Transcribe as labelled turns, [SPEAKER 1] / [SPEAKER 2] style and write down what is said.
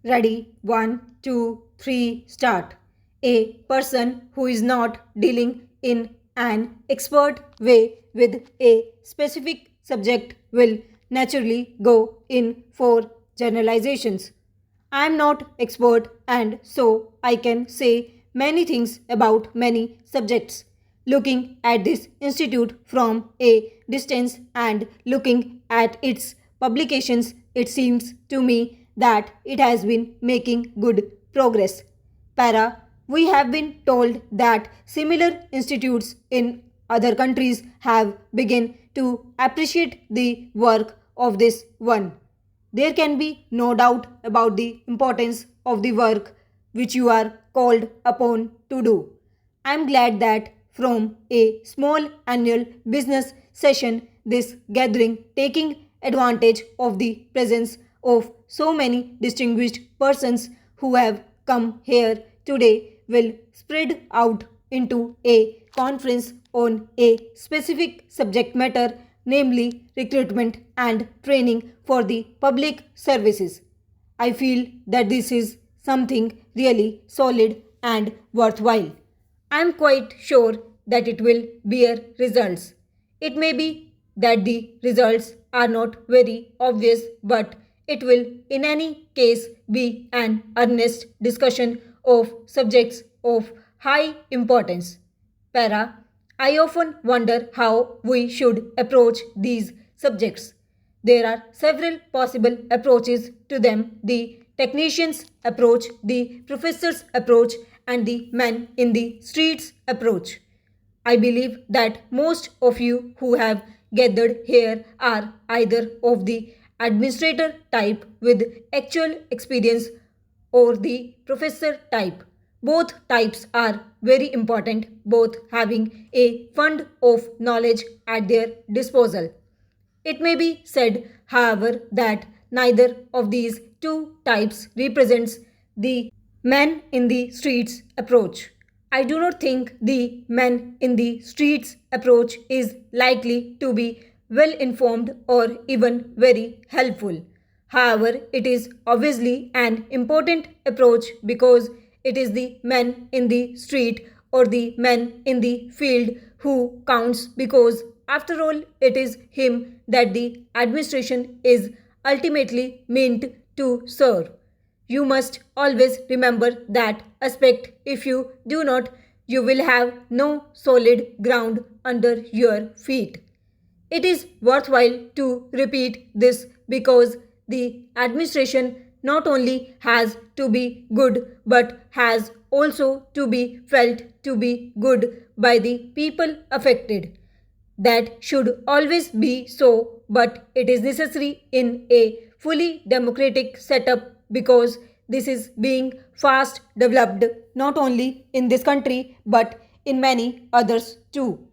[SPEAKER 1] Ready? One, two, three, start. A person who is not dealing in an expert way with a specific subject will naturally go in for generalizations. I am not expert and so I can say many things about many subjects. Looking at this institute from a distance and looking at its publications, it seems to me that it has been making good progress. Para, we have been told that similar institutes in other countries have begun to appreciate the work of this one. There can be no doubt about the importance of the work which you are called upon to do. I am glad that from a small annual business session, this gathering taking advantage of the presence of so many distinguished persons who have come here today will spread out into a conference on a specific subject matter, namely recruitment and training for the public services. I feel that this is something really solid and worthwhile. I am quite sure that it will bear results. It may be that the results are not very obvious, but it will, in any case, be an earnest discussion of subjects of high importance. Para, I often wonder how we should approach these subjects. There are several possible approaches to them: the technician's approach, the professor's approach, and the man in the streets approach. I believe that most of you who have gathered here are either of the administrator type with actual experience or the professor type. Both types are very important, both having a fund of knowledge at their disposal. It may be said, however, that neither of these two types represents the man in the streets approach. I do not think the man in the streets approach is likely to be well informed or even very helpful. However, it is obviously an important approach because it is the man in the street or the man in the field who counts, because after all it is him that the administration is ultimately meant to serve. You must always remember that aspect. If you do not, you will have no solid ground under your feet. It is worthwhile to repeat this because the administration not only has to be good but has also to be felt to be good by the people affected. That should always be so, but it is necessary in a fully democratic setup because this is being fast developed not only in this country but in many others too.